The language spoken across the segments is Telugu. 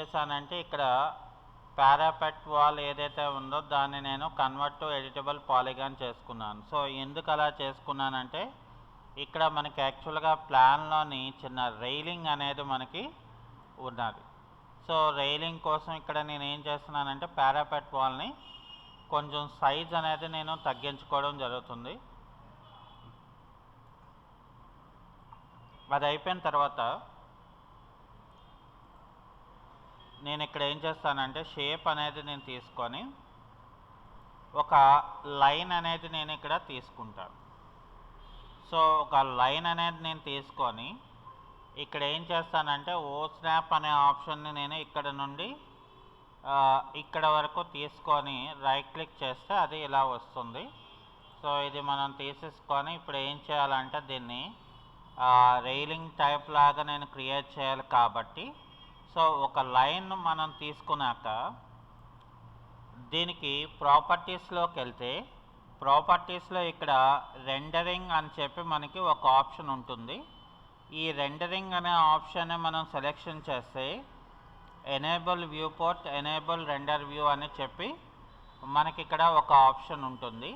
చేశానంటే ఇక్కడ పారాపెట్ వాల్ ఏదైతే ఉందో దాన్ని నేను కన్వర్ట్ టు ఎడిటబుల్ పాలిగాన్ చేసుకున్నాను. సో ఎందుకు అలా చేసుకున్నానంటే ఇక్కడ మనకి యాక్చువల్గా ప్లాన్లోని చిన్న రైలింగ్ అనేది మనకి ఉన్నది. సో రైలింగ్ కోసం ఇక్కడ నేను ఏం చేస్తున్నానంటే పారాపెట్ వాల్ని కొంచెం సైజ్ అనేది నేను తగ్గించుకోవడం జరుగుతుంది. అది అయిపోయిన తర్వాత నేను ఇక్కడ ఏం చేస్తానంటే షేప్ అనేది నేను తీసుకొని ఒక లైన్ అనేది నేను ఇక్కడ తీసుకుంటాను. సో ఒక లైన్ అనేది నేను తీసుకొని ఇక్కడ ఏం చేస్తానంటే ఓ స్నాప్ అనే ఆప్షన్ని నేను ఇక్కడ నుండి ఇక్కడ వరకు తీసుకొని రైట్ క్లిక్ చేస్తే అది ఇలా వస్తుంది. సో ఇది మనం తీసేసుకొని ఇప్పుడు ఏం చేయాలంటే దీన్ని రైలింగ్ టైప్ లాగా నేను క్రియేట్ చేయాలి కాబట్టి సో ఒక లైన్ మనం తీసుకున్నాక దీనికి ప్రాపర్టీస్లోకి వెళ్తే ప్రాపర్టీస్లో ఇక్కడ రెండరింగ్ అని చెప్పి మనకి ఒక ఆప్షన్ ఉంటుంది. ఈ రెండరింగ్ అనే ఆప్షన్ మనం సెలెక్షన్ చేస్తే enable view port, enable render view అని చెప్పి మనకి ఇక్కడ ఒక ఆప్షన్ ఉంటుంది.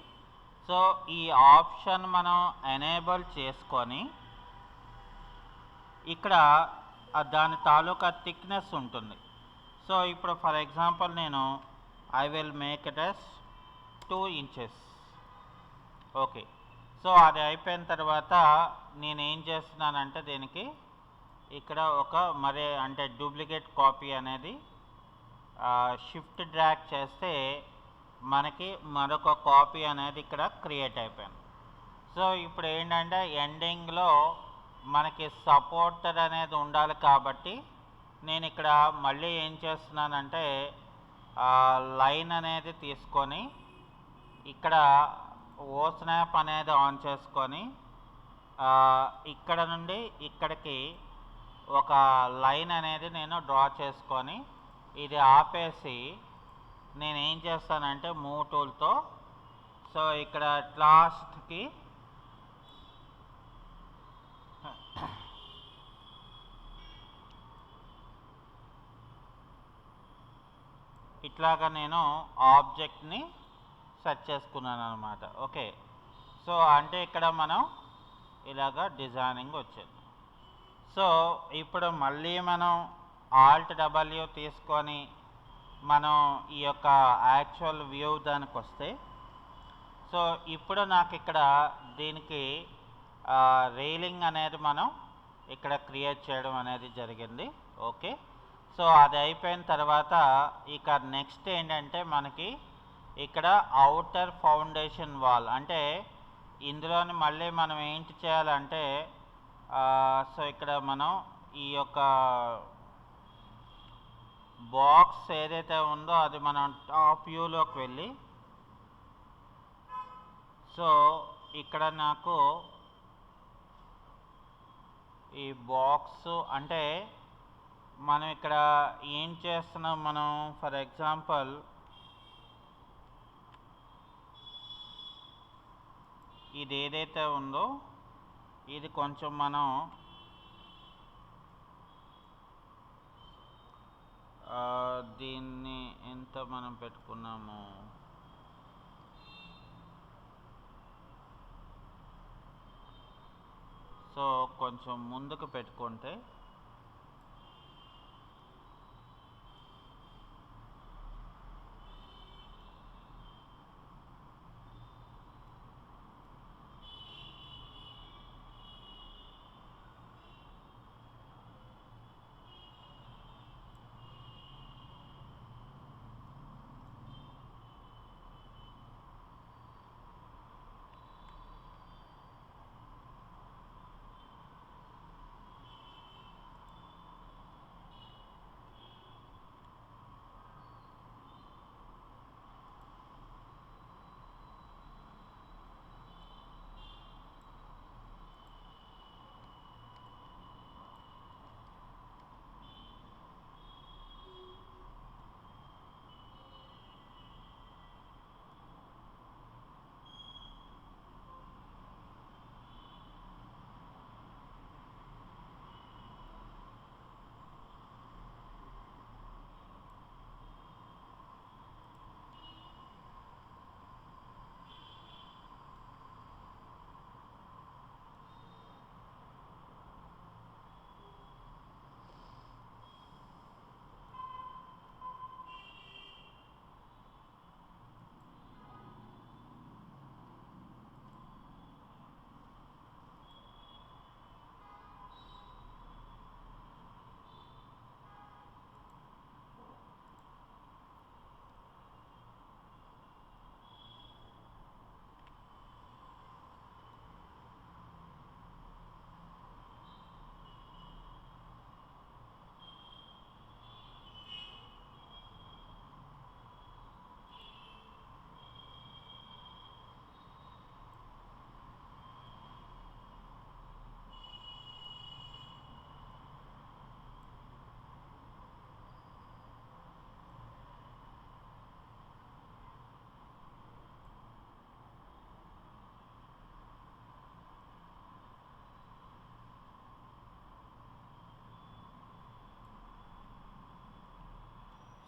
సో ఈ ఆప్షన్ మనం ఎనేబుల్ చేసుకొని ఇక్కడ దాని తాలూకా థిక్నెస్ ఉంటుంది. సో ఇప్పుడు ఫర్ ఎగ్జాంపుల్ నేను I will make it as 2 inches. Okay, so అది అయిపోయిన తర్వాత నేను ఏం చేస్తున్నానంటే దీనికి ఇక్కడ ఒక అంటే డూప్లికేట్ కాపీ అనేది షిఫ్ట్ డ్రాగ్ చేస్తే మనకి మరొక కాపీ అనేది ఇక్కడ క్రియేట్ అయిపోయింది. సో ఇప్పుడు ఏంటంటే ఎండింగ్లో మనకి సపోర్టర్ అనేది ఉండాలి కాబట్టి నేను ఇక్కడ మళ్ళీ ఏం చేస్తున్నానంటే లైన్ అనేది తీసుకొని ఇక్కడ ఓ స్నాప్ అనేది ఆన్ చేసుకొని ఇక్కడ నుండి ఇక్కడికి ఒక లైన్ అనేది నేను డ్రా చేసుకొని ఇది ఆపేసి నేను ఏం చేస్తానంటే మూవ్ టూల్తో సో ఇక్కడ లాస్ట్కి ఇట్లాగా నేను ఆబ్జెక్ట్ని సెట్ చేసుకున్నాను అనమాట. ఓకే, సో అంటే ఇక్కడ మనం ఇలాగా డిజైనింగ్ వచ్చేది. సో ఇప్పుడు మళ్ళీ మనం Alt W తీసుకొని మనం ఈ యొక్క యాక్చువల్ వ్యూ దానికి వస్తే సో ఇప్పుడు నాకు ఇక్కడ దీనికి రైలింగ్ అనేది మనం ఇక్కడ క్రియేట్ చేయడం అనేది జరిగింది. ఓకే, సో అది అయిపోయిన తర్వాత ఇక నెక్స్ట్ ఏంటంటే మనకి ఇక్కడ అవుటర్ ఫౌండేషన్ వాల్ అంటే ఇందులోని మళ్ళీ మనం ఏంటి చేయాలంటే సో ఇక్కడ మనం ఈ యొక్క బాక్స్ ఏదైతే ఉందో అది మనం టాప్ వ్యూలోకి వెళ్ళి సో ఇక్కడ నాకు ఈ బాక్స్ అంటే మనం ఇక్కడ ఏం చేస్తున్నాం మనం ఫర్ ఎగ్జాంపుల్ ఇది ఏదైతే ఉందో ఇది కొంచెం మనం దీన్ని ఎంత మనం పెట్టుకున్నాము సో కొంచెం ముందుకు పెట్టుకుంటే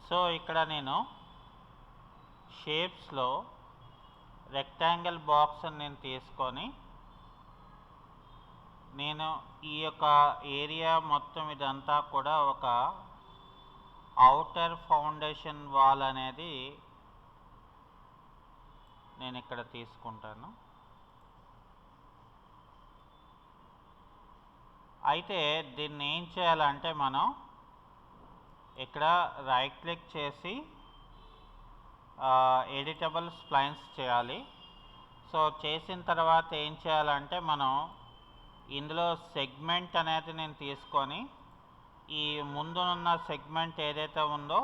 సో ఇక్కడ నేను షేప్స్లో రెక్టాంగిల్ బాక్స్ నేను తీసుకొని నేను ఈ యొక్క ఏరియా మొత్తం ఇదంతా కూడా ఒక అవుటర్ ఫౌండేషన్ వాల్ అనేది నేను ఇక్కడ తీసుకుంటాను. అయితే దీన్ని ఏం చేయాలంటే మనం ఇక్కడ రైట్ క్లిక్ చేసి ఎడిటబుల్ స్ప్లైన్స్ చేయాలి. సో చేసిన తర్వాత ఏం చేయాలంటే మనం ఇందులో సెగ్మెంట్ అనేది నేను తీసుకొని ఈ ముందున్న సెగ్మెంట్ ఏదైతే ఉందో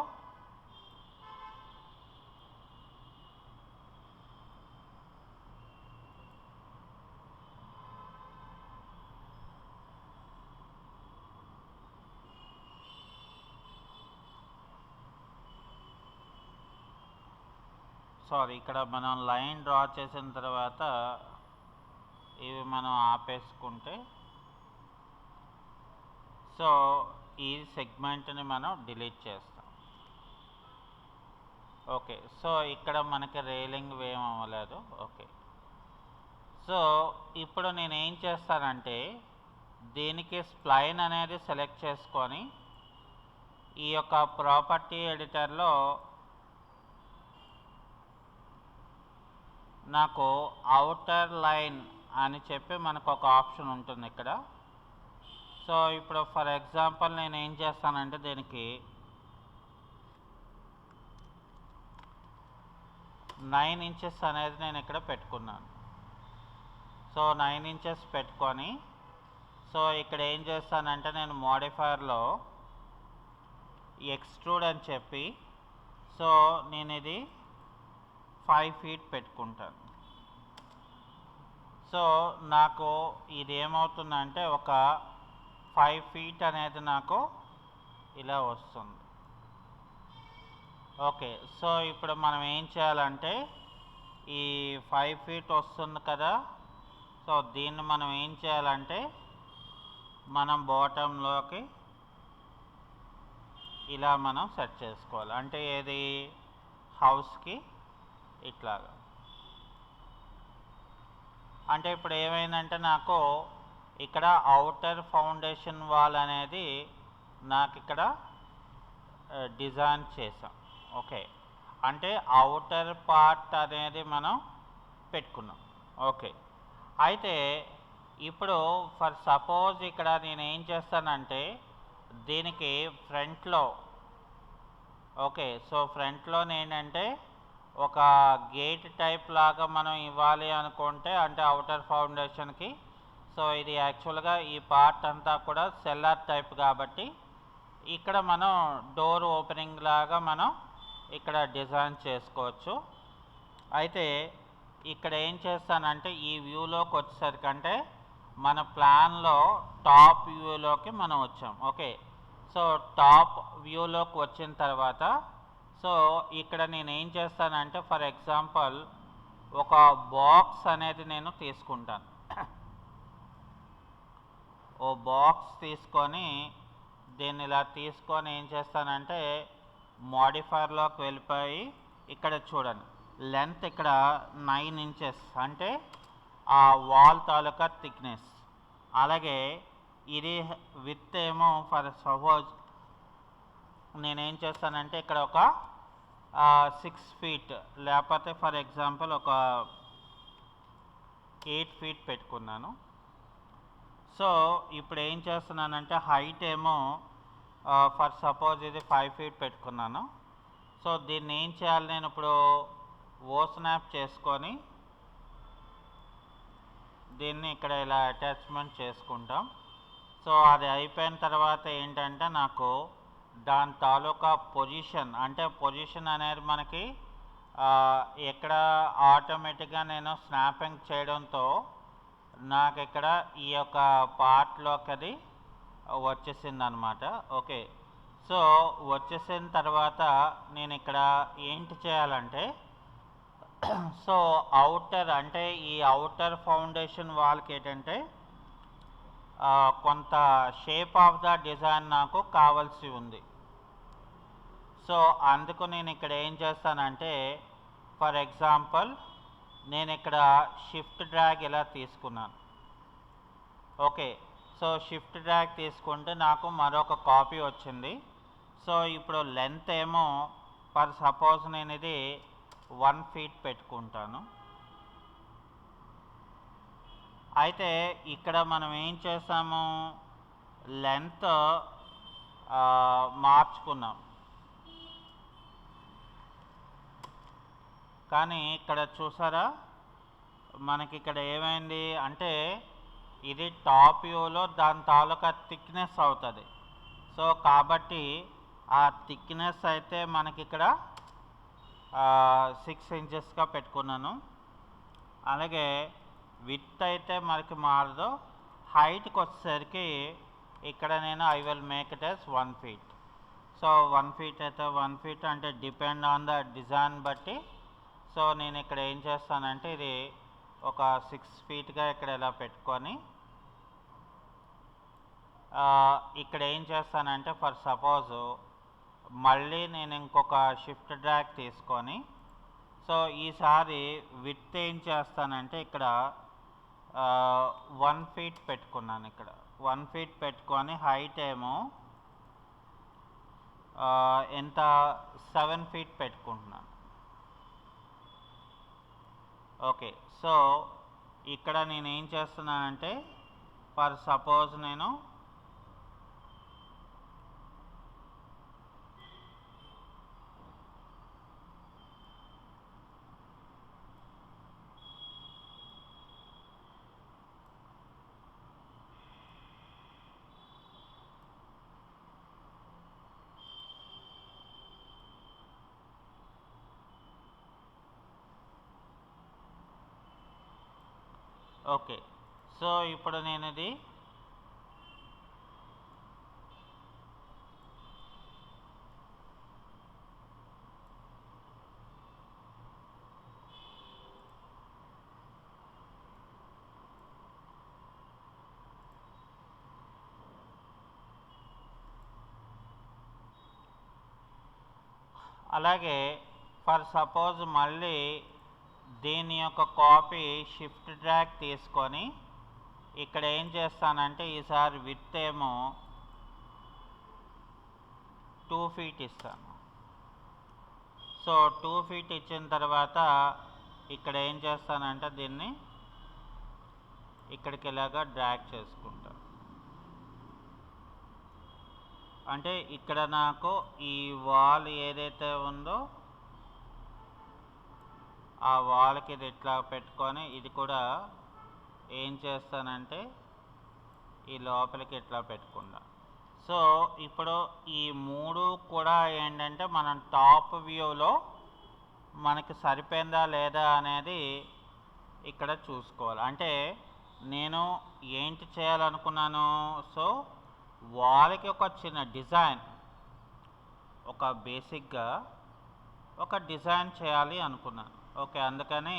ఇక్కడ మనం లైన్ డ్రా చేసిన తర్వాత ఇవి మనం ఆపేసుకుంటే సో ఈ సెగ్మెంట్ని మనం డిలీట్ చేస్తాం. ఓకే, సో ఇక్కడ మనకి రైలింగ్ ఏం అవ్వలేదు. ఓకే, సో ఇప్పుడు నేను ఏం చేస్తానంటే దీనికి స్ప్లైన్ అనేది సెలెక్ట్ చేసుకొని ఈ యొక్క ప్రాపర్టీ ఎడిటర్లో నాకు అవుటర్ లైన్ అని చెప్పి మనకు ఒక ఆప్షన్ ఉంటుంది ఇక్కడ. సో ఇప్పుడు ఫర్ ఎగ్జాంపుల్ నేను ఏం చేస్తానంటే దీనికి 9 ఇంచెస్ అనేది నేను ఇక్కడ పెట్టుకున్నాను. సో 9 ఇంచెస్ పెట్టుకొని సో ఇక్కడ ఏం చేస్తానంటే నేను మోడిఫైయర్లో ఎక్స్ట్రూడ్ అని చెప్పి సో నేను ఇది 5 ఫీట్ పెట్టుకుంటాను. సో నాకు ఇది ఏమవుతుందంటే ఒక 5 ఫీట్ అనేది నాకు ఇలా వస్తుంది. ఓకే, సో ఇప్పుడు మనం ఏం చేయాలంటే ఈ 5 ఫీట్ వస్తుంది కదా, సో దీన్ని మనం ఏం చేయాలంటే మనం బాటంలోకి ఇలా మనం సెట్ చేసుకోవాలి. అంటే ఏది హౌస్కి ఇట్లాగా. అంటే ఇప్పుడు ఏమైందంటే నాకు ఇక్కడ అవుటర్ ఫౌండేషన్ వాల్ అనేది నాకు ఇక్కడ డిజైన్ చేసాం. ఓకే, అంటే అవుటర్ పార్ట్ అనేది మనం పెట్టుకున్నాం. ఓకే, అయితే ఇప్పుడు ఫర్ సపోజ్ ఇక్కడ నేను ఏం చేస్తానంటే దీనికి ఫ్రంట్లో ఓకే, సో ఫ్రంట్లో ఏంటంటే ఒక గేట్ టైప్ లాగా మనం ఇవ్వాలి అనుకుంటే అంటే అవుటర్ ఫౌండేషన్కి. సో ఇది యాక్చువల్గా ఈ పార్ట్ అంతా కూడా సెల్లార్ టైప్ కాబట్టి ఇక్కడ మనం డోర్ ఓపెనింగ్ లాగా మనం ఇక్కడ డిజైన్ చేసుకోవచ్చు. అయితే ఇక్కడ ఏం చేస్తానంటే ఈ వ్యూలోకి వచ్చేసరికి అంటే మన ప్లాన్లో టాప్ వ్యూలోకి మనం వచ్చాం. ఓకే, సో టాప్ వ్యూలోకి వచ్చిన తర్వాత సో ఇక్కడ నేను ఏం చేస్తానంటే ఫర్ ఎగ్జాంపుల్ ఒక బాక్స్ అనేది నేను తీసుకుంటాను. ఓ బాక్స్ తీసుకొని దీన్ని ఇలా తీసుకొని ఏం చేస్తానంటే మోడిఫైర్లోకి వెళ్ళిపోయి ఇక్కడ చూడండి లెంత్ ఇక్కడ 9 ఇంచెస్ అంటే ఆ వాల్ తాలూకా థిక్నెస్. అలాగే ఇది విత్ ఏమో ఫర్ సపోజ్ నేనేం చేస్తానంటే ఇక్కడ ఒక 6 ఫీట్ లేకపోతే ఫర్ ఎగ్జాంపుల్ ఒక 8 ఫీట్ పెట్టుకున్నాను. సో ఇప్పుడు ఏం చేస్తున్నానంటే హైట్ ఏమో ఫర్ సపోజ్ ఇది 5 ఫీట్ పెట్టుకున్నాను. సో దీన్ని ఏం చేయాలి నేను ఇప్పుడు ఓ స్నాప్ చేసుకొని దీన్ని ఇక్కడ ఇలా అటాచ్మెంట్ చేసుకుంటాం. సో అది అయిపోయిన తర్వాత ఏంటంటే నాకు దాని తాలూకా పొజిషన్ అంటే పొజిషన్ అనేది మనకి ఇక్కడ ఆటోమేటిక్గా నేను స్నాపింగ్ చేయడంతో నాకు ఇక్కడ ఈ యొక్క పార్ట్లోకి అది వచ్చేసింది అనమాట. ఓకే, సో వచ్చేసిన తర్వాత నేను ఇక్కడ ఏంటి చేయాలంటే సో అవుటర్ అంటే ఈ అవుటర్ ఫౌండేషన్ వాల్కి ఏంటంటే కొంత షేప్ ఆఫ్ ద డిజైన్ నాకు కావాల్సి ఉంది. సో అందుకు నేను ఇక్కడ ఏం చేస్తానంటే ఫర్ ఎగ్జాంపుల్ నేను ఇక్కడ షిఫ్ట్ డ్రాగ్ ఇలా తీసుకున్నాను. ఓకే, సో షిఫ్ట్ డ్రాగ్ తీసుకుంటే నాకు మరొక కాపీ వచ్చింది. సో ఇప్పుడు లెంత్ ఏమో ఫర్ సపోజ్ నేను ఇది 1 feet పెట్టుకుంటాను. అయితే ఇక్కడ మనం ఏం చేసాము, లెంత్ మార్చుకున్నాం. కానీ ఇక్కడ చూసారా మనకి ఇక్కడ ఏమైంది అంటే ఇది టాప్ వ్యూలో దాని తాలూకా థిక్నెస్ అవుతుంది. సో కాబట్టి ఆ థిక్నెస్ అయితే మనకి ఇక్కడ 6 inchesగా పెట్టుకున్నాను. అలాగే విడ్త్ అయితే మనకి మారదు. హైట్కి వచ్చేసరికి ఇక్కడ నేను I will make it as 1 feet. So 1 feet అయితే 1 feet అంటే డిపెండ్ ఆన్ ద డిజైన్ బట్టి. సో నేను ఇక్కడ ఏం చేస్తానంటే ఇది ఒక 6 feetగా ఇక్కడ ఇలా పెట్టుకొని ఇక్కడ ఏం చేస్తానంటే ఫర్ సపోజ్ మళ్ళీ నేను ఇంకొక షిఫ్ట్ డ్రాగ్ తీసుకొని సో ఈసారి విడ్త్ ఏం చేస్తానంటే ఇక్కడ 1 feet పెట్టుకున్నాను. ఇక్కడ 1 feet పెట్టుకొని హైట్ ఏమో ఎంత 7 feet పెట్టుకుంటున్నాను. ఓకే, సో ఇక్కడ నేను ఏం చేస్తున్నానంటే ఫర్ సపోజ్ నేను ఓకే, సో ఇప్పుడు నేను ఇది అలాగే ఫర్ సపోజ్ మళ్ళీ దీని యొక్క కాపీ షిఫ్ట్ డ్రాగ్ తీసుకొని ఇక్కడ ఏం చేస్తానంటే ఈసారి విడ్త్ ఏమో 2 feet ఇస్తాను. సో 2 feet ఇచ్చిన తర్వాత ఇక్కడ ఏం చేస్తానంటే దీన్ని ఇక్కడికి ఇలాగా డ్రాగ్ చేసుకుంటాను. అంటే ఇక్కడ నాకు ఈ వాల్ ఏదైతే ఉందో ఆ వాల్కి ఇది ఇట్లా పెట్టుకొని ఇది కూడా ఏం చేస్తానంటే ఈ లోపలికి ఇట్లా పెట్టుకుంటా. సో ఇప్పుడు ఈ 3 కూడా ఏంటంటే మనం టాప్ వ్యూలో మనకి సరిపోయిందా లేదా అనేది ఇక్కడ చూసుకోవాలి. అంటే నేను ఏంటి చేయాలనుకున్నాను, సో వాల్కి ఒక చిన్న డిజైన్, ఒక బేసిక్గా ఒక డిజైన్ చేయాలి అనుకున్నాను. ఓకే, అందుకని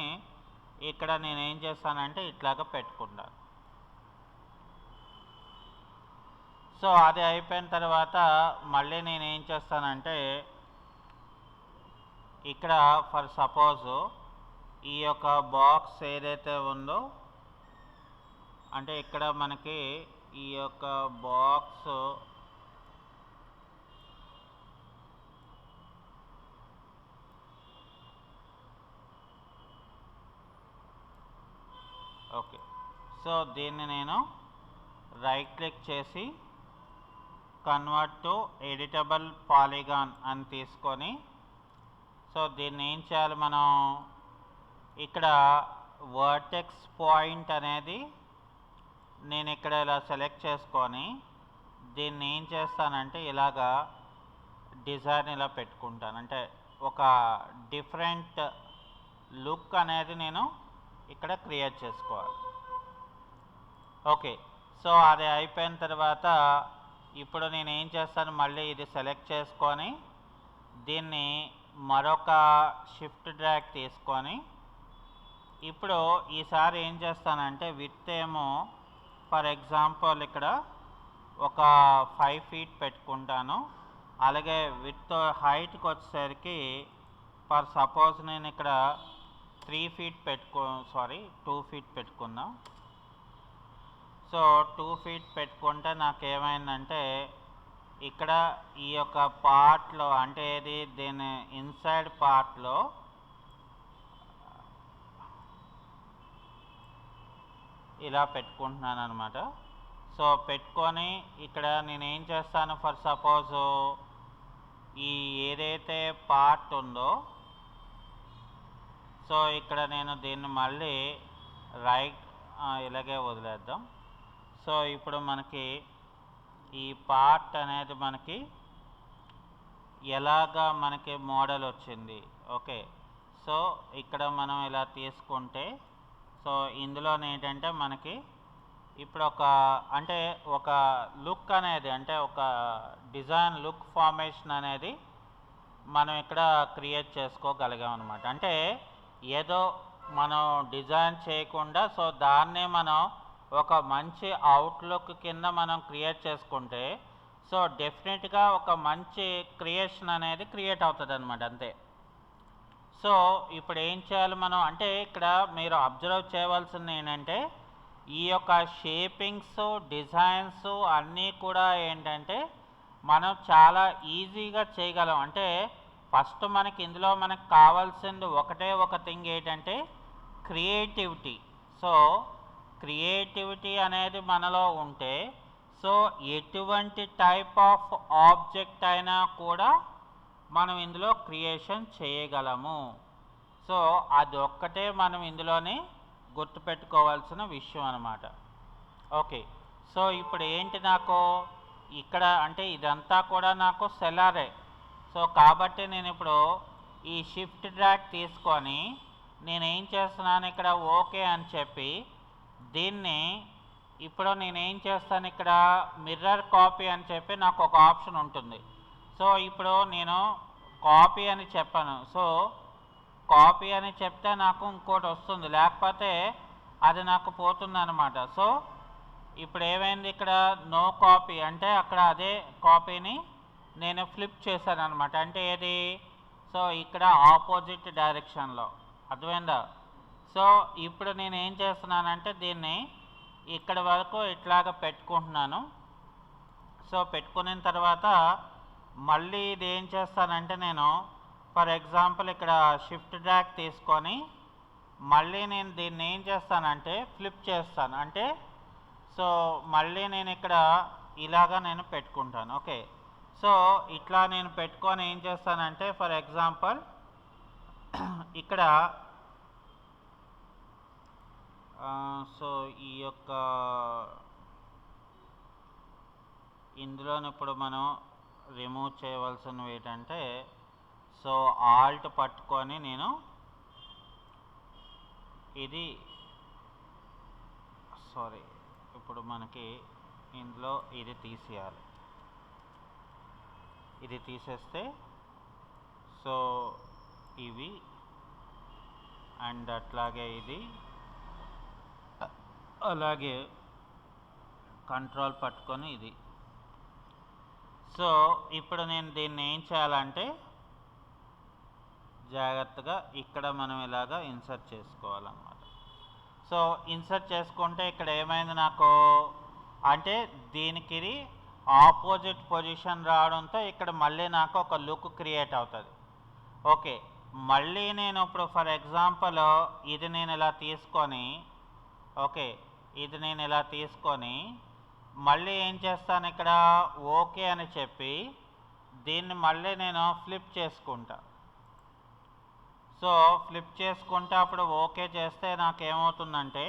ఇక్కడ నేను ఏం చేస్తానంటే ఇట్లాగా పెట్టుకుంటాను. సో అది అయిపోయిన తర్వాత మళ్ళీ నేను ఏం చేస్తానంటే ఇక్కడ ఫర్ సపోజ్ ఈ యొక్క బాక్స్ ఏదైతే ఉందో అంటే ఇక్కడ మనకి ఈ యొక్క బాక్స్ ఓకే, సో దీన్ని నేను రైట్ క్లిక్ చేసి కన్వర్ట్ టు ఎడిటబుల్ పాలిగాన్ అని తీసుకొని సో దీన్ని ఏం చేయాలి మనం ఇక్కడ వర్టెక్స్ పాయింట్ అనేది నేను ఇక్కడ ఇలా సెలెక్ట్ చేసుకొని దీన్ని ఏం చేస్తానంటే ఇలాగా డిజైన్ ఇలా పెట్టుకుంటాను. అంటే ఒక డిఫరెంట్ లుక్ అనేది నేను ఇక్కడ క్రియేట్ చేసుకోవాలి. ఓకే, సో అది అయిపోయిన తర్వాత ఇప్పుడు నేను ఏం చేస్తాను మళ్ళీ ఇది సెలెక్ట్ చేసుకొని దీన్ని మరొక షిఫ్ట్ డ్రాగ్ తీసుకొని ఇప్పుడు ఈసారి ఏం చేస్తానంటే విడ్త్ ఏమో ఫర్ ఎగ్జాంపుల్ ఇక్కడ ఒక 5 feet పెట్టుకుంటాను. అలాగే విత్ హైట్కి వచ్చేసరికి ఫర్ సపోజ్ నేను ఇక్కడ 3 feet 2 feet పెట్టుకున్నా. సో 2 feet పెట్టుకుంటే నాకేమైందంటే ఇక్కడ ఈ యొక్క పార్ట్లో అంటే ఇది దీని ఇన్సైడ్ పార్ట్లో ఇలా పెట్టుకుంటున్నాను అనమాట. సో పెట్టుకొని ఇక్కడ నేనేం చేస్తాను, ఫర్ సపోజ్ ఈ ఏదైతే పార్ట్ ఉందో సో ఇక్కడ నేను దీన్ని మళ్ళీ రైట్ ఇలాగే వదిలేద్దాం. సో ఇప్పుడు మనకి ఈ పార్ట్ అనేది మనకి ఎలాగా మనకి మోడల్ వచ్చింది. ఓకే, సో ఇక్కడ మనం ఇలా తీసుకుంటే సో ఇందులో ఏంటంటే మనకి ఇప్పుడు ఒక లుక్ అనేది అంటే ఒక డిజైన్ లుక్ ఫార్మేషన్ అనేది మనం ఇక్కడ క్రియేట్ చేసుకోగలిగాం అనమాట. అంటే ఏదో మనం డిజైన్ చేయకుండా సో దాన్నే మనం ఒక మంచి అవుట్లుక్ కింద మనం క్రియేట్ చేసుకుంటే సో డెఫినెట్గా ఒక మంచి క్రియేషన్ అనేది క్రియేట్ అవుతుంది అనమాట, అంతే. సో ఇప్పుడు ఏం చేయాలి మనం అంటే ఇక్కడ మీరు అబ్జర్వ్ చేయవలసింది ఏంటంటే ఈ యొక్క షేపింగ్స్ డిజైన్స్ అన్నీ కూడా ఏంటంటే మనం చాలా ఈజీగా చేయగలం. అంటే ఫస్ట్ మనకి ఇందులో మనకు కావాల్సింది ఒకటే ఒక థింగ్ ఏంటంటే క్రియేటివిటీ. సో క్రియేటివిటీ అనేది మనలో ఉంటే సో ఎటువంటి టైప్ ఆఫ్ ఆబ్జెక్ట్ అయినా కూడా మనం ఇందులో క్రియేషన్ చేయగలము. సో అది ఒక్కటే మనం ఇందులోనే గుర్తుపెట్టుకోవాల్సిన విషయం అన్నమాట. ఓకే, సో ఇప్పుడు ఏంటి నాకు ఇక్కడ అంటే ఇదంతా కూడా నాకు సెలారే. సో కాబట్టి నేను ఇప్పుడు ఈ షిఫ్ట్ డ్రాగ్ తీసుకొని నేనేం చేస్తున్నాను ఇక్కడ ఓకే అని చెప్పి దీన్ని ఇప్పుడు నేనేం చేస్తాను ఇక్కడ మిర్రర్ కాపీ అని చెప్పి నాకు ఒక ఆప్షన్ ఉంటుంది. సో ఇప్పుడు నేను కాపీ అని చెప్పాను. సో కాపీ అని చెప్తే నాకు ఇంకోటి వస్తుంది, లేకపోతే అది నాకు పోతుంది అనమాట. సో ఇప్పుడు ఏమైంది ఇక్కడ నో కాపీ అంటే అక్కడ అదే కాపీని నేను ఫ్లిప్ చేశాను అనమాట. అంటే ఏది సో ఇక్కడ ఆపోజిట్ డైరెక్షన్లో, అర్థమైందా? సో ఇప్పుడు నేను ఏం చేస్తున్నానంటే దీన్ని ఇక్కడ వరకు ఇట్లాగ పెట్టుకుంటున్నాను. సో పెట్టుకున్న తర్వాత మళ్ళీ ఇది ఏం చేస్తానంటే నేను ఫర్ ఎగ్జాంపుల్ ఇక్కడ షిఫ్ట్ డ్రాగ్ తీసుకొని మళ్ళీ నేను దీన్ని ఏం చేస్తానంటే ఫ్లిప్ చేస్తాను. అంటే సో మళ్ళీ నేను ఇక్కడ ఇలాగా నేను పెట్టుకుంటాను. ఓకే, సో ఇట్లా నేను పెట్టుకొని ఏం చేస్తానంటే ఫర్ ఎగ్జాంపుల్ ఇక్కడ సో ఈ యొక్క ఇందులో ఇప్పుడు మనం రిమూవ్ చేయవలసినవి ఏంటంటే సో ఆల్ట్ పట్టుకొని నేను ఇది ఇప్పుడు మనకి ఇందులో ఇది తీసేయాలి. ఇది తీసేస్తే సో ఇవి అండ్ అట్లాగే ఇది అలాగే కంట్రోల్ పట్టుకొని ఇది. సో ఇప్పుడు నేను దీన్ని ఏం చేయాలంటే జాగ్రత్తగా ఇక్కడ మనం ఇలాగా ఇన్సర్ట్ చేసుకోవాలన్నమాట. సో ఇన్సర్ట్ చేసుకుంటే ఇక్కడ ఏమైంది నాకు అంటే దీనికి ఆపోజిట్ పొజిషన్ రావడంతో ఇక్కడ మళ్ళీ నాకు ఒక లుక్ క్రియేట్ అవుతుంది. ఓకే, మళ్ళీ నేను ఇప్పుడు ఫర్ ఎగ్జాంపుల్ ఇది నేను ఇలా తీసుకొని మళ్ళీ ఏం చేస్తాను ఇక్కడ ఓకే అని చెప్పి దీన్ని మళ్ళీ నేను ఫ్లిప్ చేసుకుంటా. సో ఫ్లిప్ చేసుకుంటే అప్పుడు ఓకే చేస్తే నాకేమవుతుందంటే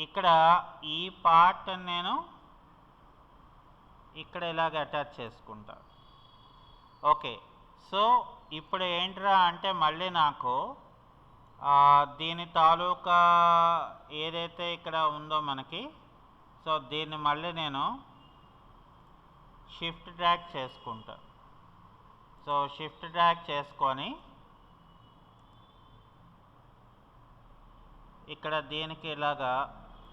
ఇక్కడ ఈ పార్ట్ నేను ఇక్కడ ఇలాగ అటాచ్ చేసుకుంటా. ఓకే, సో ఇప్పుడు ఏంట్రా అంటే మళ్ళీ నాకు దీని తాలూకా ఏదైతే ఇక్కడ ఉందో మనకి సో దీన్ని మళ్ళీ నేను షిఫ్ట్ డ్రాగ్ చేసుకుంటా. సో షిఫ్ట్ డ్రాగ్ చేసుకొని ఇక్కడ దీనికి ఇలాగా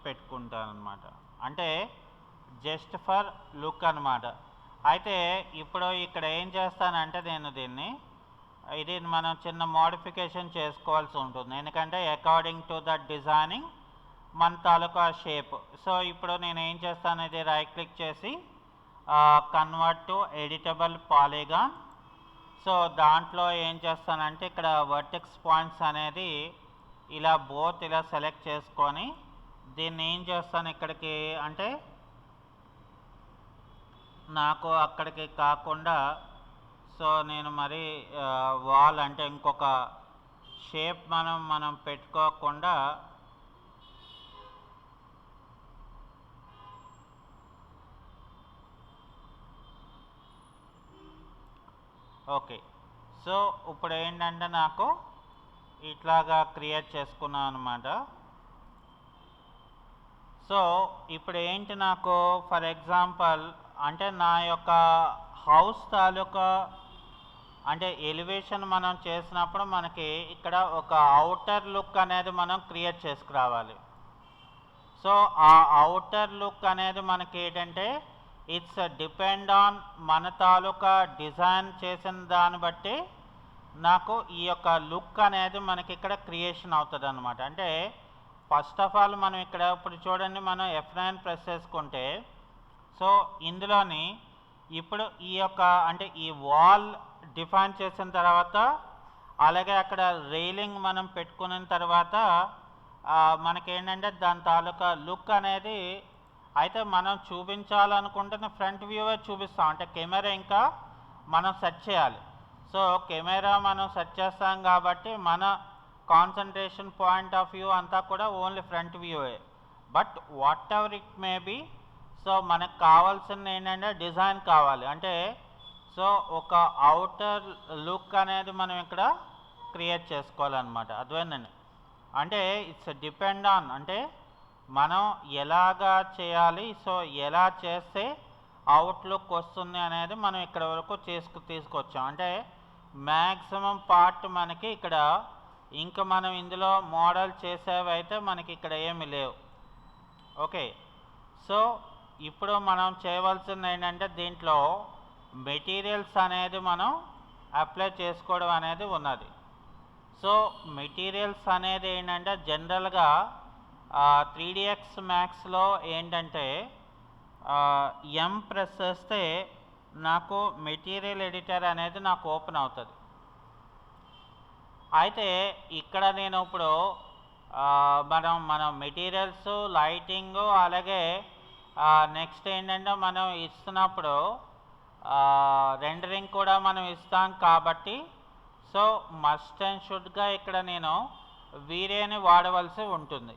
పెట్టుకుంటాను అనమాట. అంటే జస్ట్ ఫర్ లుక్ అనమాట. అయితే ఇప్పుడు ఇక్కడ ఏం చేస్తానంటే నేను ఇది మనం చిన్న మోడిఫికేషన్ చేసుకోవాల్సి ఉంటుంది, ఎందుకంటే అకార్డింగ్ టు ద డిజైనింగ్ మన తాలూకా షేప్. సో ఇప్పుడు నేను ఏం చేస్తాను, ఇది రైట్ క్లిక్ చేసి convert to editable polygon. So దాంట్లో ఏం చేస్తానంటే ఇక్కడ వర్టెక్స్ పాయింట్స్ అనేది ఇలా బోత్ ఇలా సెలెక్ట్ చేసుకొని దీన్ని ఏం చేస్తాను ఇక్కడికి అంటే నాకు అక్కడికి కాకుండా సో నేను మరి వాల్ అంటే ఇంకొక షేప్ మనం పెట్టుకోకుండా ఓకే. సో ఇప్పుడు ఏంటంటే నాకు ఇట్లాగా క్రియేట్ చేసుకున్నాను అనమాట. సో ఇప్పుడు ఏంటి నాకు ఫర్ ఎగ్జాంపుల్ అంటే నా యొక్క హౌస్ తాలూకా అంటే ఎలివేషన్ మనం చేసినప్పుడు మనకి ఇక్కడ ఒక అవుటర్ లుక్ అనేది మనం క్రియేట్ చేసుకురావాలి. సో ఆ అవుటర్ లుక్ అనేది మనకి ఏంటంటే ఇట్స్ డిపెండ్ ఆన్ మన తాలూకా డిజైన్ చేసిన దాన్ని బట్టి నాకు ఈ యొక్క లుక్ అనేది మనకి ఇక్కడ క్రియేషన్ అవుతుంది అనమాట. అంటే ఫస్ట్ ఆఫ్ ఆల్ మనం ఇక్కడ ఇప్పుడు చూడండి, మనం F9 ప్రెస్ చేసుకుంటే సో ఇందులోని ఇప్పుడు ఈ యొక్క అంటే ఈ వాల్ డిఫైన్ చేసిన తర్వాత అలాగే అక్కడ రైలింగ్ మనం పెట్టుకున్న తర్వాత మనకేంటంటే దాని తాలూకా లుక్ అనేది అయితే మనం చూపించాలనుకుంటున్న ఫ్రంట్ వ్యూవే చూపిస్తాం. అంటే కెమెరా ఇంకా మనం సెట్ చేయాలి. సో కెమెరా మనం సెట్ చేస్తాం కాబట్టి మన కాన్సన్ట్రేషన్ పాయింట్ ఆఫ్ వ్యూ అంతా కూడా ఓన్లీ ఫ్రంట్ వ్యూవే. But whatever it may be, so మనకు కావాల్సింది ఏంటంటే డిజైన్ కావాలి. అంటే సో ఒక అవుటర్ లుక్ అనేది మనం ఇక్కడ క్రియేట్ చేసుకోవాలన్నమాట. అర్థమైందండి? అంటే ఇట్స్ డిపెండ్ ఆన్ అంటే మనం ఎలాగా చేయాలి, సో ఎలా చేస్తే అవుట్లుక్ వస్తుంది అనేది మనం ఇక్కడ వరకు తీసుకొచ్చాం. అంటే మ్యాక్సిమం పార్ట్ మనకి ఇక్కడ ఇంకా మనం ఇందులో మోడల్ చేసేవి అయితే మనకి ఇక్కడ ఏమి లేవు. ఓకే. సో ఇప్పుడు మనం చేయవలసింది ఏంటంటే దీంట్లో మెటీరియల్స్ అనేది మనం అప్లై చేసుకోవడం అనేది ఉన్నది. సో మెటీరియల్స్ అనేది ఏంటంటే జనరల్గా 3ds Maxలో ఏంటంటే M ప్రెస్ చేస్తే నాకు మెటీరియల్ ఎడిటర్ అనేది నాకు ఓపెన్ అవుతుంది. అయితే ఇక్కడ నేను ఇప్పుడు మనం మెటీరియల్స్ లైటింగ్ అలాగే నెక్స్ట్ ఏంటంటే మనం ఇస్తున్నప్పుడు రెండరింగ్ కూడా మనం ఇస్తాం కాబట్టి సో మస్ట్ అండ్ షుడ్గా ఇక్కడ నేను వీరేని వాడవలసి ఉంటుంది.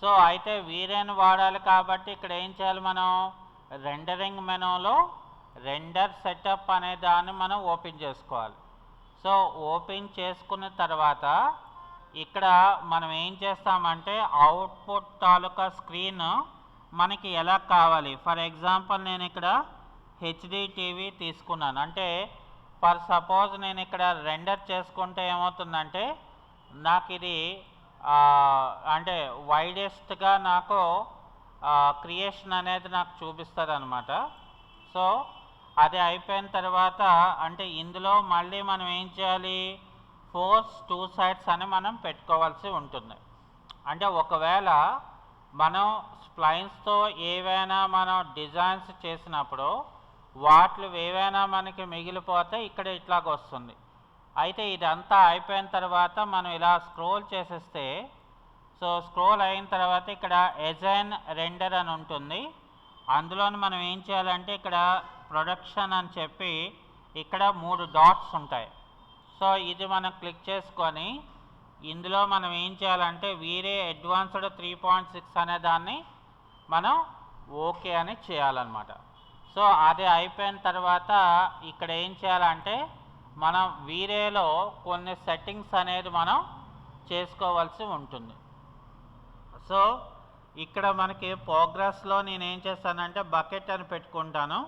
సో అయితే వీరేని వాడాలి కాబట్టి ఇక్కడ ఏం చేయాలి, మనం రెండరింగ్ మెనూలో రెండర్ సెటప్ అనే దాన్ని మనం ఓపెన్ చేసుకోవాలి. సో ఓపెన్ చేసుకున్న తర్వాత ఇక్కడ మనం ఏం చేస్తామంటే అవుట్పుట్ తాలూకా స్క్రీన్ మనకి ఎలా కావాలి. ఫర్ ఎగ్జాంపుల్ నేను ఇక్కడ HD టీవీ తీసుకున్నాను. అంటే ఫర్ సపోజ్ నేను ఇక్కడ రెండర్ చేసుకుంటే ఏమవుతుందంటే నాకు ఇది అంటే వైడెస్ట్గా నాకు క్రియేషన్ అనేది నాకు చూపిస్తుంది అనమాట. సో అది అయిపోయిన తర్వాత అంటే ఇందులో మళ్ళీ మనం ఏం చేయాలి, ఫోర్స్ 2 sides అని మనం పెట్టుకోవాల్సి ఉంటుంది. అంటే ఒకవేళ మనం స్ప్లైన్స్తో ఏవైనా మనం డిజైన్స్ చేసినప్పుడు వాటిలో ఏవైనా మనకి మిగిలిపోతే ఇక్కడ ఇట్లాగ వస్తుంది. అయితే ఇదంతా అయిపోయిన తర్వాత మనం ఇలా స్క్రోల్ చేసేస్తే సో స్క్రోల్ అయిన తర్వాత ఇక్కడ ఎజైన్ రెండర్ అని ఉంటుంది. అందులోని మనం ఏం చేయాలంటే ఇక్కడ ప్రొడక్షన్ అని చెప్పి ఇక్కడ 3 డాట్స్ ఉంటాయి. సో ఇది మనం క్లిక్ చేసుకొని ఇందులో మనం ఏం చేయాలంటే వీరే అడ్వాన్స్డ్ 3.6 అనే దాన్ని మనం ఓకే అని చేయాలన్నమాట. సో అది అయిపోయిన తర్వాత ఇక్కడ ఏం చేయాలంటే మనం వీరేలో కొన్ని సెట్టింగ్స్ అనేది మనం చేసుకోవాల్సి ఉంటుంది. సో ఇక్కడ మనకి ప్రోగ్రెస్లో నేను ఏం చేస్తానంటే బకెట్ అని పెట్టుకుంటాను.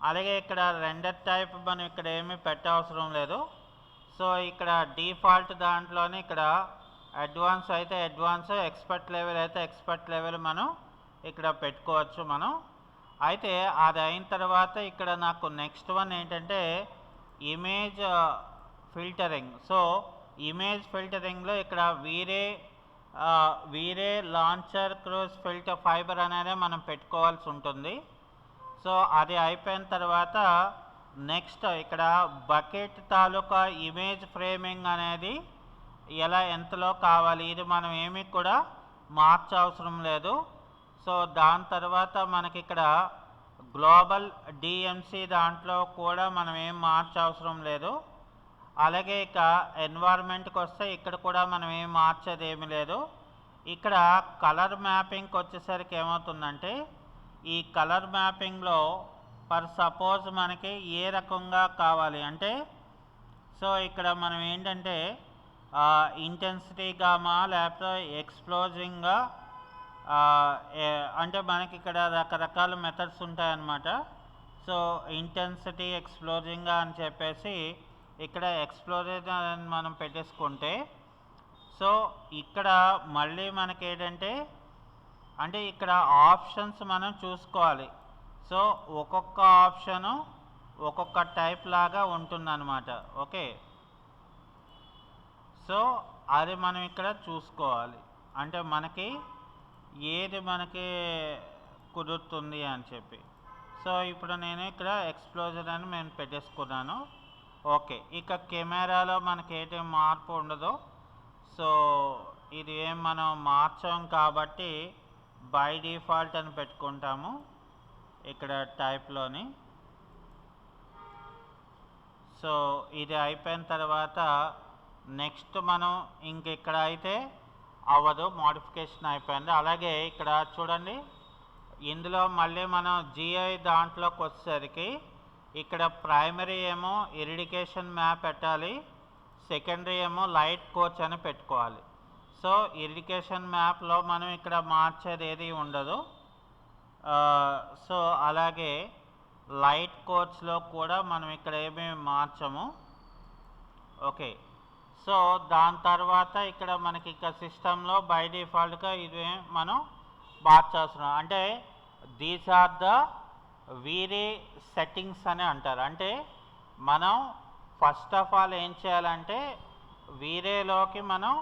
అలాగే ఇక్కడ రెండర్ టైప్ మనం ఇక్కడ ఏమీ పెట్టవసరం లేదు. సో ఇక్కడ డిఫాల్ట్ దాంట్లోనే ఇక్కడ అడ్వాన్స్ అయితే అడ్వాన్స్, ఎక్స్పర్ట్ లెవెల్ అయితే ఎక్స్పర్ట్ లెవెల్ మనం ఇక్కడ పెట్టుకోవచ్చు మనం. అయితే అది అయిన తర్వాత ఇక్కడ నాకు నెక్స్ట్ వన్ ఏంటంటే ఇమేజ్ ఫిల్టరింగ్. సో ఇమేజ్ ఫిల్టరింగ్లో ఇక్కడ వీరే లాంచర్ క్రూజ్ ఫిల్టర్ ఫైబర్ అనేది మనం పెట్టుకోవాల్సి ఉంటుంది. సో అది అయిపోయిన తర్వాత నెక్స్ట్ ఇక్కడ బకెట్ తాలూకా ఇమేజ్ ఫ్రేమింగ్ అనేది ఎంతలో కావాలి, ఇది మనం ఏమీ కూడా మార్చవసరం లేదు. సో దాని తర్వాత మనకి ఇక్కడ గ్లోబల్ డిఎంసి దాంట్లో కూడా మనం ఏం మార్చవసరం లేదు. అలాగే ఇక ఎన్వైర్న్మెంట్కి వస్తే ఇక్కడ కూడా మనం ఏం మార్చేది ఏమీ లేదు. ఇక్కడ కలర్ మ్యాపింగ్కి వచ్చేసరికి ఏమవుతుందంటే ఈ కలర్ మ్యాపింగ్లో ఫర్ సపోజ్ మనకి ఏ రకంగా కావాలి అంటే, సో ఇక్కడ మనం ఏంటంటే ఇంటెన్సిటీ గామా లేకపోతే ఎక్స్ప్లోజింగ్గా అంటే మనకి ఇక్కడ రకరకాల మెథడ్స్ ఉంటాయన్నమాట. సో ఇంటెన్సిటీ ఎక్స్ప్లోజింగ్గా అని చెప్పేసి ఇక్కడ ఎక్స్ప్లోజింగ్ అని మనం పెట్టేసుకుంటే, సో ఇక్కడ మళ్ళీ మనకి ఏంటంటే అంటే ఇక్కడ ఆప్షన్స్ మనం చూసుకోవాలి. సో ఒక్కొక్క ఆప్షను ఒక్కొక్క టైప్ లాగా ఉంటుందన్నమాట. ఓకే, సో అది మనం ఇక్కడ చూసుకోవాలి, అంటే మనకి ఏది మనకి కుదురుతుంది అని చెప్పి. సో ఇప్పుడు నేను ఇక్కడ ఎక్స్ప్లోజర్ అని నేను పెట్టేసుకున్నాను. ఓకే, ఇక కెమెరాలో మనకి ఏది మార్పు ఉండదు. సో ఇది ఏం మనం మార్చాం కాబట్టి బై డిఫాల్ట్ అని పెట్టుకుంటాము ఇక్కడ టైప్లోని. సో ఇది అయిపోయిన తర్వాత నెక్స్ట్ మనం ఇక్కడ అయితే అవ్వదు, మోడిఫికేషన్ అయిపోయింది. అలాగే ఇక్కడ చూడండి, ఇందులో మళ్ళీ మనం జిఐ దాంట్లోకి వచ్చేసరికి ఇక్కడ ప్రైమరీ ఏమో ఇరిడికేషన్ మ్యాప్ పెట్టాలి, సెకండరీ ఏమో లైట్ కోచ్ అని పెట్టుకోవాలి. సో ఇరిడికేషన్ మ్యాప్లో మనం ఇక్కడ మార్చేది ఏది ఉండదు. సో అలాగే లైట్ కోచ్లో కూడా మనం ఇక్కడ ఏమీ మార్చము. ఓకే, సో దాని తర్వాత ఇక్కడ మనకి ఇక సిస్టంలో బై డిఫాల్ట్గా ఇది మనం మార్చేస్తున్నాం. అంటే దీస్ ఆర్ ద వీరే సెట్టింగ్స్ అని అంటారు. అంటే మనం ఫస్ట్ ఆఫ్ ఆల్ ఏం చేయాలంటే వీరేలోకి మనం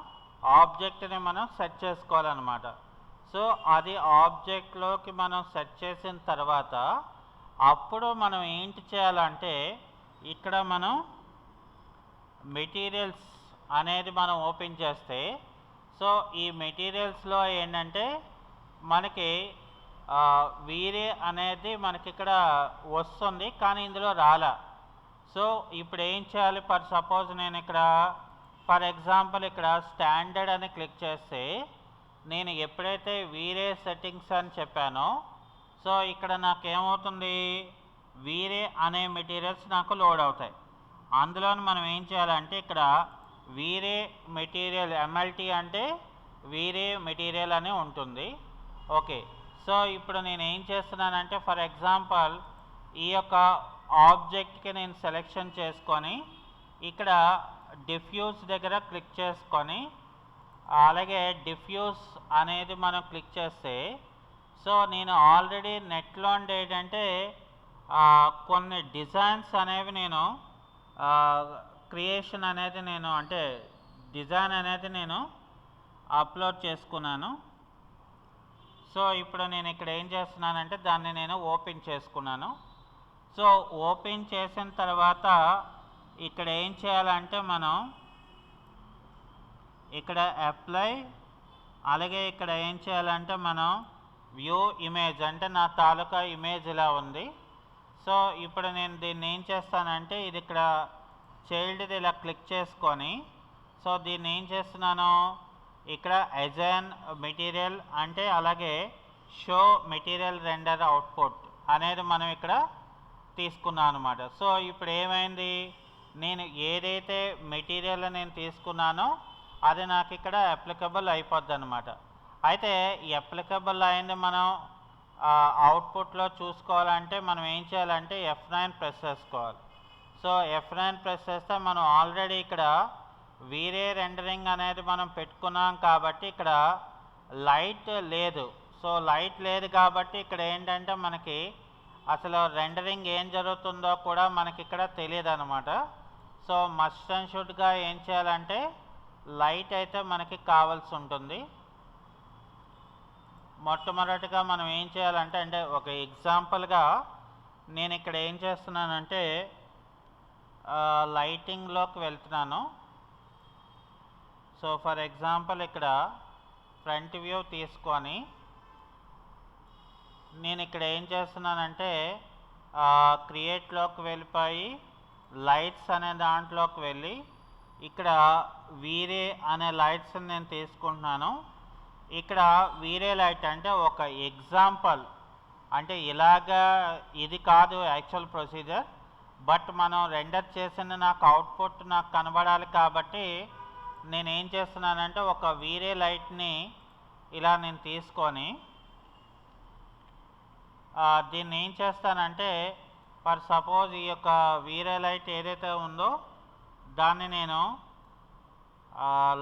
ఆబ్జెక్ట్ని మనం సెట్ చేసుకోవాలన్నమాట. సో అది ఆబ్జెక్ట్లోకి మనం సెట్ చేసిన తర్వాత అప్పుడు మనం ఏంటి చేయాలంటే ఇక్కడ మనం మెటీరియల్స్ అనేది మనం ఓపెన్ చేస్తే, సో ఈ మెటీరియల్స్లో ఏంటంటే మనకి వీరే అనేది మనకి ఇక్కడ వస్తుంది, కానీ ఇందులో రాలా. సో ఇప్పుడు ఏం చేయాలి, ఫర్ సపోజ్ నేను ఇక్కడ ఫర్ ఎగ్జాంపుల్ ఇక్కడ స్టాండర్డ్ అని క్లిక్ చేస్తే నేను ఎప్పుడైతే వీరే సెట్టింగ్స్ అని చెప్పానో, సో ఇక్కడ నాకు ఏమవుతుంది, వీరే అనే మెటీరియల్స్ నాకు లోడ్ అవుతాయి. అందులో మనం ఏం చేయాలంటే ఇక్కడ వీరే మెటీరియల్ ఎంఎల్టీ అంటే వీరే మెటీరియల్ అని ఉంటుంది. ఓకే, సో ఇప్పుడు నేను ఏం చేస్తున్నానంటే ఫర్ ఎగ్జాంపుల్ ఈ యొక్క ఆబ్జెక్ట్కి నేను సెలెక్షన్ చేసుకొని ఇక్కడ డిఫ్యూజ్ దగ్గర క్లిక్ చేసుకొని, అలాగే డిఫ్యూజ్ అనేది మనం క్లిక్ చేస్తే, సో నేను ఆల్రెడీ నెట్లో ఏంటంటే కొన్ని డిజైన్స్ అనేవి నేను క్రియేషన్ అనేది నేను అంటే డిజైన్ అనేది నేను అప్లోడ్ చేసుకున్నాను. సో ఇప్పుడు నేను ఇక్కడ ఏం చేస్తున్నానంటే దాన్ని నేను ఓపెన్ చేసుకున్నాను. సో ఓపెన్ చేసిన తర్వాత ఇక్కడ ఏం చేయాలంటే మనం ఇక్కడ అప్లై, అలాగే ఇక్కడ ఏం చేయాలంటే మనం వ్యూ ఇమేజ్, అంటే నా తాలూకా ఇమేజ్ ఇలా ఉంది. సో ఇప్పుడు నేను దీన్ని ఏం చేస్తానంటే ఇది ఇక్కడ చైల్డ్ది ఇలా క్లిక్ చేసుకొని, సో దీన్ని ఏం చేస్తున్నాను ఇక్కడ అజైన్ మెటీరియల్ అంటే అలాగే షో మెటీరియల్ రెండర్ అవుట్పుట్ అనేది మనం ఇక్కడ తీసుకున్నాను అనమాట. సో ఇప్పుడు ఏమైంది, నేను ఏదైతే మెటీరియల్ నేను తీసుకున్నానో అది నాకు ఇక్కడ అప్లికబుల్ అయిపోద్ది అనమాట. అయితే ఈ అప్లికబుల్ అయింది మనం అవుట్పుట్లో చూసుకోవాలంటే మనం ఏం చేయాలంటే F9 ప్రెస్ చేసుకోవాలి. సో F9 ప్రెస్ చేస్తే మనం ఆల్రెడీ ఇక్కడ వీరే రెండరింగ్ అనేది మనం పెట్టుకున్నాం కాబట్టి ఇక్కడ లైట్ లేదు. సో లైట్ లేదు కాబట్టి ఇక్కడ ఏంటంటే మనకి అసలు రెండరింగ్ ఏం జరుగుతుందో కూడా మనకి ఇక్కడ తెలియదు అనమాట. సో మస్ట్ అండ్ షుడ్గా ఏం చేయాలంటే లైట్ అయితే మనకి కావాల్సి ఉంటుంది. మొట్టమొదటిగా మనం ఏం చేయాలంటే అంటే ఒక ఎగ్జాంపుల్గా నేను ఇక్కడ ఏం చేస్తున్నానంటే లైటింగ్లోకి వెళ్తున్నాను. సో ఫర్ ఎగ్జాంపుల్ ఇక్కడ ఫ్రంట్ వ్యూ తీసుకొని నేను ఇక్కడ ఏం చేస్తున్నానంటే క్రియేట్లోకి వెళ్ళిపోయి లైట్స్ అనే దాంట్లోకి వెళ్ళి ఇక్కడ వీరే అనే లైట్స్ నేను తీసుకుంటున్నాను. ఇక్కడ వీరే లైట్ అంటే ఒక ఎగ్జాంపుల్, అంటే ఇలాగా ఇది కాదు యాక్చువల్ ప్రొసీజర్, బట్ మనం రెండర్ చేసిన నాకు అవుట్పుట్ నాకు కనబడాలి కాబట్టి నేనేం చేస్తున్నానంటే ఒక వీరే లైట్ని ఇలా నేను తీసుకొని దీన్ని ఏం చేస్తానంటే ఫర్ సపోజ్ ఈ యొక్క వీరే లైట్ ఏదైతే ఉందో దాన్ని నేను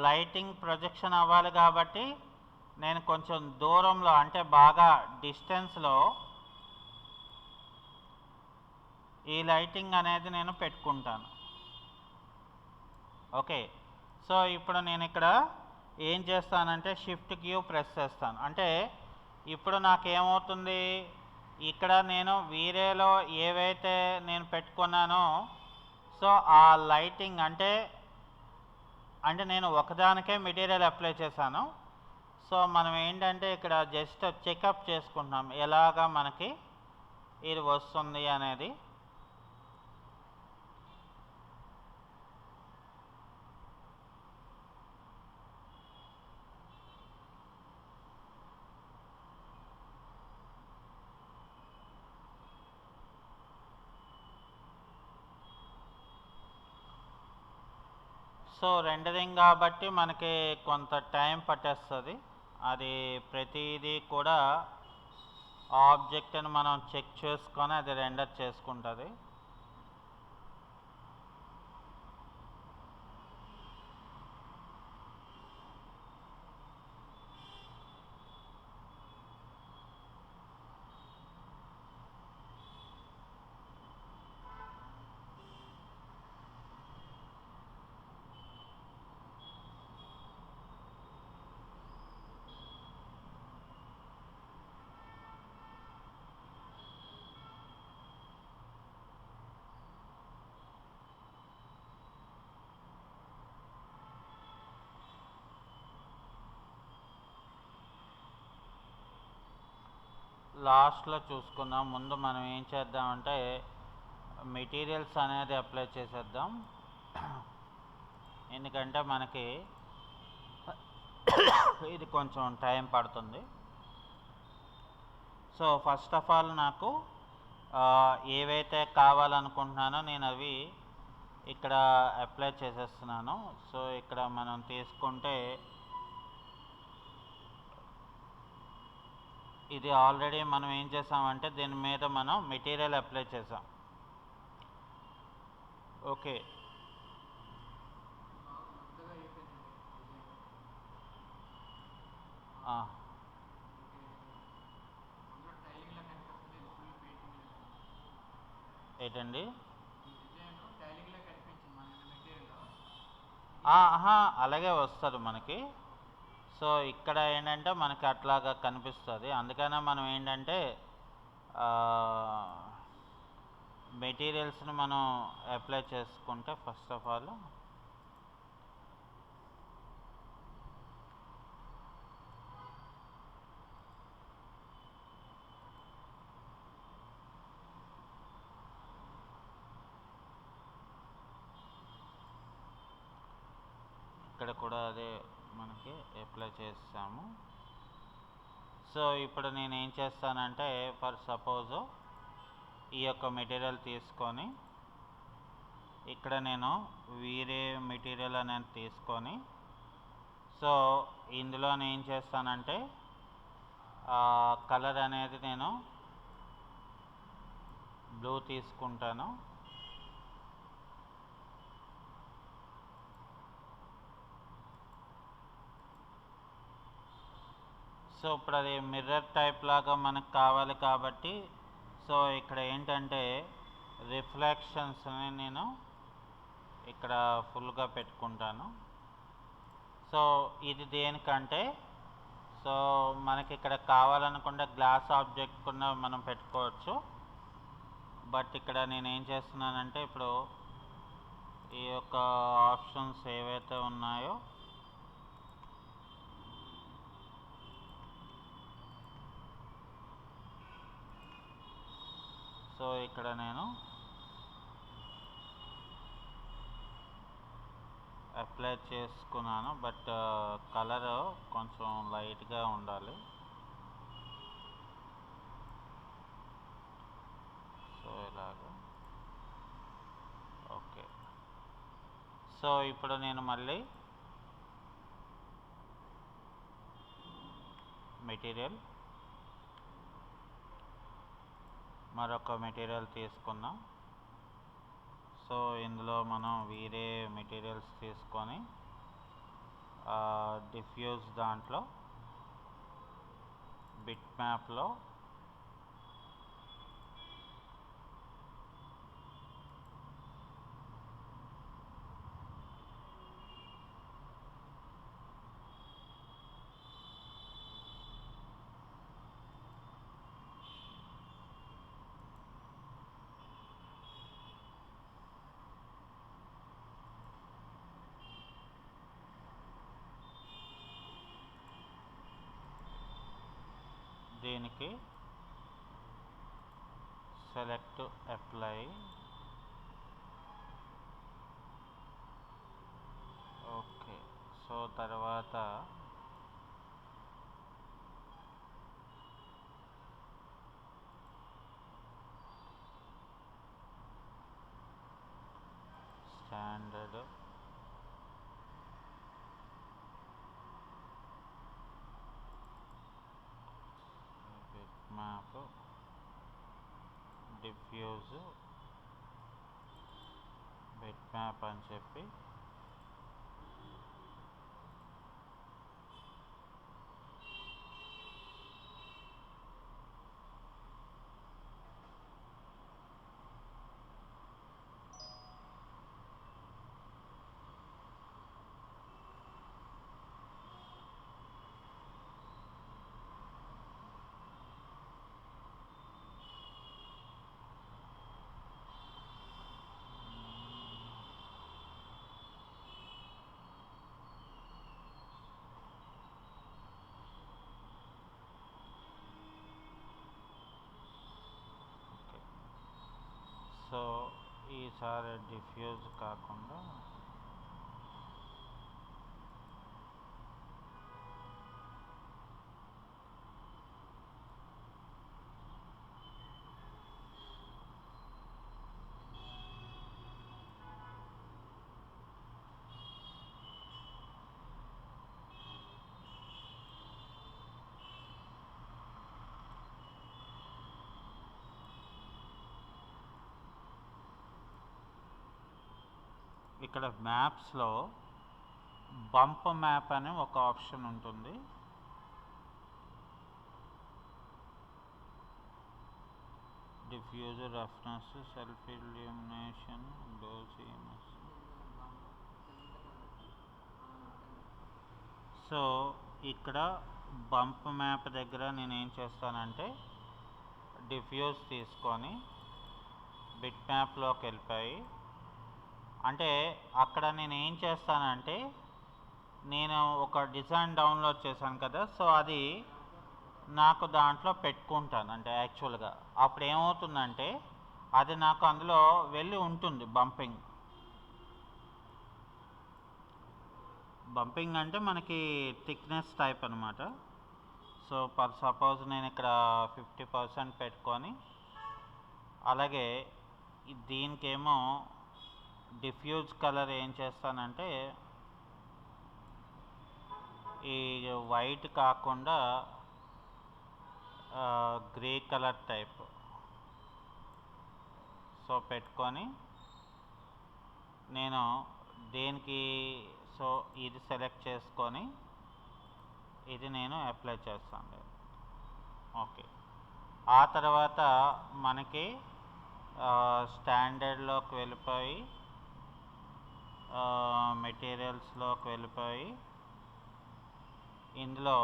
లైటింగ్ ప్రొజెక్షన్ అవ్వాలి కాబట్టి నేను కొంచెం దూరంలో అంటే బాగా డిస్టెన్స్లో ఈ లైటింగ్ అనేది నేను పెట్టుకుంటాను. ఓకే, సో ఇప్పుడు నేను ఇక్కడ ఏం చేస్తానంటే షిఫ్ట్ క్యూ ప్రెస్ చేస్తాను. అంటే ఇప్పుడు నాకేమవుతుంది, ఇక్కడ నేను వీరేలో ఏవైతే నేను పెట్టుకున్నానో సో ఆ లైటింగ్ అంటే నేను ఒకదానికే మెటీరియల్ అప్లై చేశాను. సో మనం ఏంటంటే ఇక్కడ జస్ట్ చెకప్ చేసుకుంటున్నాం ఎలాగా మనకి ఇది వస్తుంది అనేది. సో రెండరింగ్ కాబట్టి మనకి కొంత టైం పట్టేస్తుంది. అది ప్రతిదీ కూడా ఆబ్జెక్ట్ని మనం చెక్ చేసుకొని అది రెండర్ చేసుకుంటుంది. లాస్ట్లో చూసుకుందాం. ముందు మనం ఏం చేద్దామంటే మెటీరియల్స్ అనేది అప్లై చేసేద్దాం, ఎందుకంటే మనకి ఇది కొంచెం టైం పడుతుంది. సో ఫస్ట్ ఆఫ్ ఆల్ నాకు ఏవైతే కావాలనుకుంటున్నానో నేను అవి ఇక్కడ అప్లై చేసేస్తున్నాను. సో ఇక్కడ మనం తీసుకుంటే ఇది ఆల్రెడీ మనం ఏం చేసామంటే దీని మీద మనం మెటీరియల్ అప్లై చేసాం. ఓకే, ఏంటండి అలాగే వస్తుంది మనకి. సో ఇక్కడ ఏంటంటే మనకి అట్లాగా కనిపిస్తుంది, అందుకనే మనం ఏంటంటే మెటీరియల్స్ని మనం అప్లై చేసుకుంటే ఫస్ట్ ఆఫ్ ఆల్ ఇక్కడ కూడా అదే మనకి అప్లై చేస్తాము. సో ఇప్పుడు నేను ఏం చేస్తానంటే ఫర్ సపోజ్ ఈ యొక్క మెటీరియల్ తీసుకొని ఇక్కడ నేను వేరే మెటీరియల్ అనేది తీసుకొని సో ఇందులో నేను ఏం చేస్తానంటే కలర్ అనేది నేను బ్లూ తీసుకుంటాను. సో ఇప్పుడు అది మిర్రర్ టైప్ లాగా మనకు కావాలి కాబట్టి సో ఇక్కడ ఏంటంటే రిఫ్లెక్షన్స్ని నేను ఇక్కడ ఫుల్గా పెట్టుకుంటాను. సో ఇది దేనికంటే సో మనకి ఇక్కడ కావాలనుకుంటే గ్లాస్ ఆబ్జెక్ట్ కూడా మనం పెట్టుకోవచ్చు. బట్ ఇక్కడ నేను ఏం చేస్తున్నానంటే ఇప్పుడు ఈ యొక్క ఆప్షన్స్ ఏవైతే ఉన్నాయో సో ఇక్కడ నేను అప్లై చేసుకున్నాను. బట్ కలర్ కొంచెం లైట్గా ఉండాలి. సో ఇలాగా ఓకే. సో ఇప్పుడు నేను మళ్ళీ మెటీరియల్ మరొక మెటీరియల్ తీసుకున్నాం. సో ఇందులో మనం వేరే మెటీరియల్స్ తీసుకొని డిఫ్యూజ్ దాంట్లో బిట్ మ్యాప్లో దీనికి సెలెక్ట్ అప్లై ఓకే. సో తర్వాత standard bitmap diffuse bitmap అని చెప్పి సో ఈసారి డిఫ్యూజ్ కాకుండా ఇక్కడ మ్యాప్స్లో బంప్ మ్యాప్ అనే ఒక ఆప్షన్ ఉంటుంది. డిఫ్యూజర్ రఫ్నెస్ సెల్ఫ్ ఇల్యూమినేషన్ డోసీనెస్. సో ఇక్కడ బంప్ మ్యాప్ దగ్గర నేను ఏం చేస్తానంటే డిఫ్యూజ్ తీసుకొని బిట్ మ్యాప్లోకి వెళ్ళిపోయి అంటే అక్కడ నేను ఏం చేస్తానంటే నేను ఒక డిజైన్ డౌన్లోడ్ చేశాను కదా. సో అది నాకు దాంట్లో పెట్టుకుంటాను. అంటే యాక్చువల్గా అప్పుడు ఏమవుతుందంటే అది నాకు అందులో వెళ్ళి ఉంటుంది బంపింగ్ అంటే మనకి థిక్నెస్ టైప్ అనమాట. సో ఫర్ సపోజ్ నేను ఇక్కడ 50% పెట్టుకొని అలాగే దీనికేమో డిఫ్యూజ్ కలర్ ఏం చేస్తానంటే ఈ వైట్ కాకుండా గ్రే కలర్ టైప్ సో పెట్టుకొని నేను దేనికి సో ఇది సెలెక్ట్ చేసుకొని ఇది నేను అప్లై చేస్తాను. ఓకే, ఆ తర్వాత మనకి స్టాండర్డ్లోకి వెళ్ళిపోయి మెటీరియల్స్లోకి వెళ్ళిపోయి ఇందులో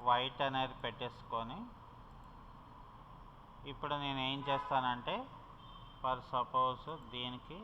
వైట్ అనేది పెట్టేసుకొని ఇప్పుడు నేను ఏం చేస్తానంటే ఫర్ సపోజ్ దీనికి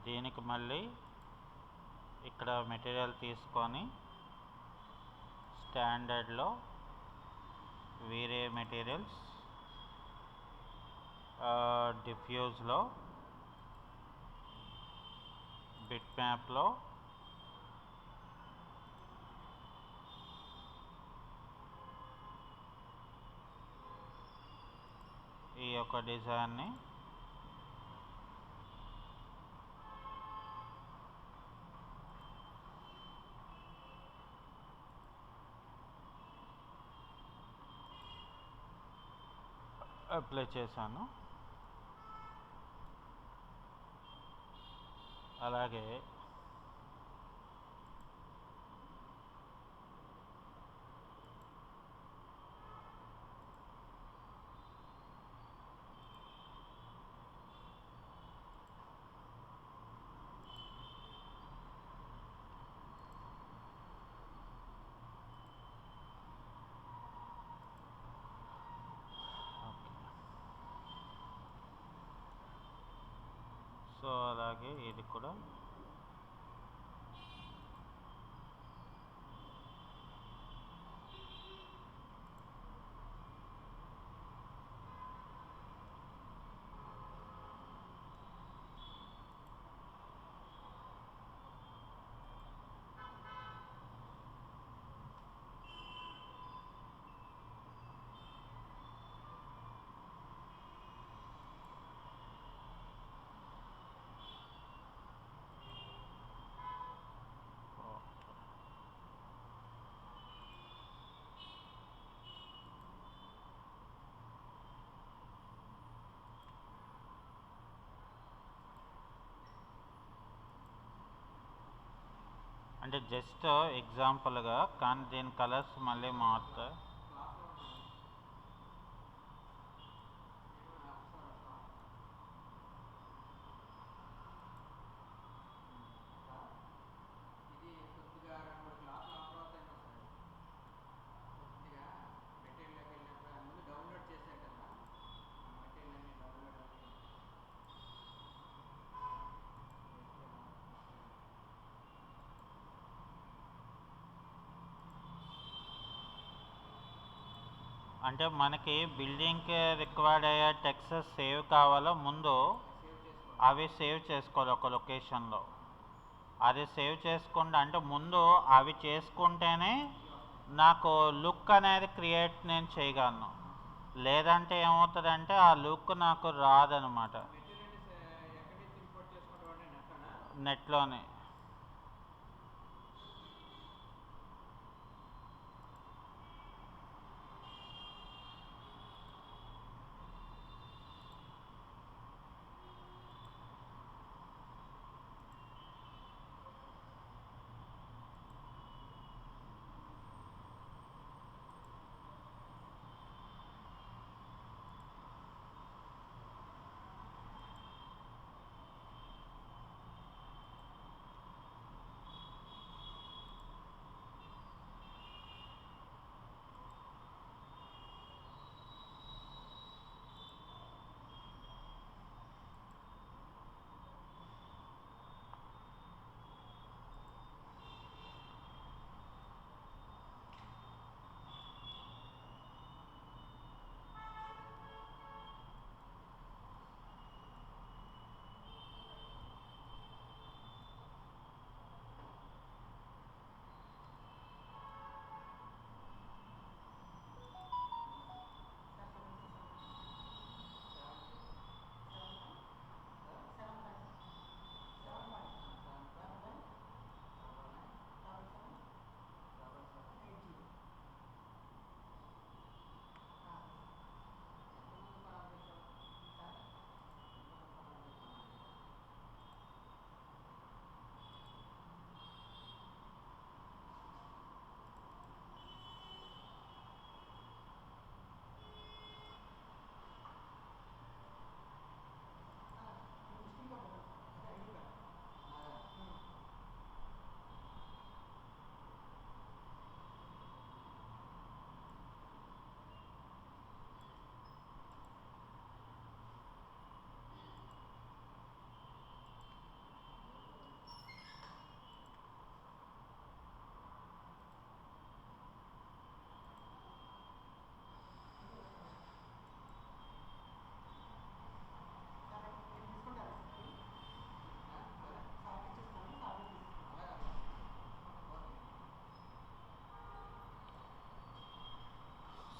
దీనికి మళ్ళీ ఇక్కడ మెటీరియల్ తీసుకొని స్టాండర్డ్లో వేరే మెటీరియల్స్ డిఫ్యూజ్లో బిట్ మ్యాప్లో ఈ యొక్క డిజైన్ని అప్లై చేశాను. అలాగే సో అలాగే ఇది కూడా అంటే జస్ట్ ఎగ్జాంపుల్గా, కానీ దీని కలర్స్ మళ్ళీ మారుతాయి. అంటే మనకి బిల్డింగ్కి రిక్వైర్డ్ అయ్యే టెక్స్ట్స్ సేవ్ కావాలో ముందు అవి సేవ్ చేసుకోవాలి ఒక లొకేషన్లో. అది సేవ్ చేసుకుంటే అంటే ముందు అవి చేసుకుంటేనే నాకు లుక్ అనేది క్రియేట్ నేను చేయగలను. లేదంటే ఏమవుతుందంటే ఆ లుక్ నాకు రాదనమాట. నెట్లోనే.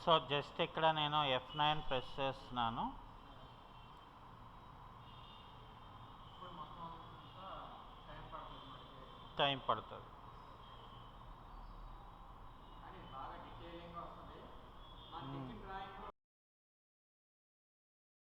సో జస్ట్ ఇక్కడ నేను F9 ప్రెస్ చేస్తున్నాను. టైం పడుతుంది.